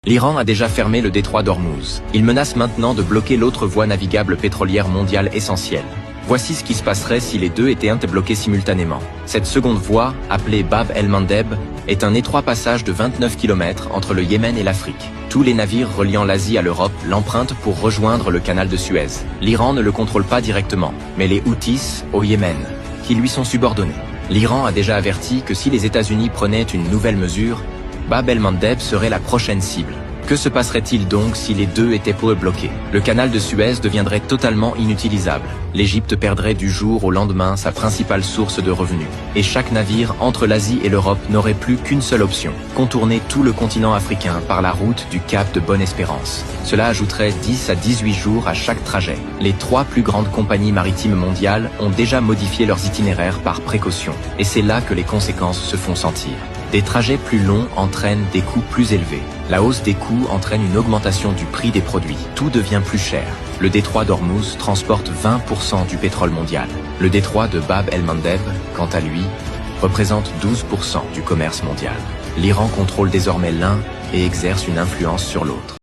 L'Iran a déjà fermé le détroit d'Ormuz. Il menace maintenant de bloquer l'autre voie navigable pétrolière mondiale essentielle. Voici ce qui se passerait si les deux étaient bloqués simultanément. Cette seconde voie, appelée Bab el-Mandeb, est un étroit passage de 29 km entre le Yémen et l'Afrique. Tous les navires reliant l'Asie à l'Europe l'empruntent pour rejoindre le canal de Suez. L'Iran ne le contrôle pas directement, mais les Houthis, au Yémen, qui lui sont subordonnés. L'Iran a déjà averti que si les États-Unis prenaient une nouvelle mesure, Bab el-Mandeb serait la prochaine cible. Que se passerait-il donc si les deux étaient bloqués? Le canal de Suez deviendrait totalement inutilisable. L'Égypte perdrait du jour au lendemain sa principale source de revenus. Et chaque navire entre l'Asie et l'Europe n'aurait plus qu'une seule option, contourner tout le continent africain par la route du Cap de Bonne-Espérance. Cela ajouterait 10 à 18 jours à chaque trajet. Les 3 plus grandes compagnies maritimes mondiales ont déjà modifié leurs itinéraires par précaution. Et c'est là que les conséquences se font sentir. Des trajets plus longs entraînent des coûts plus élevés. La hausse des coûts entraîne une augmentation du prix des produits. Tout devient plus cher. Le détroit d'Ormuz transporte 20% du pétrole mondial. Le détroit de Bab el-Mandeb, quant à lui, représente 12% du commerce mondial. L'Iran contrôle désormais l'un et exerce une influence sur l'autre.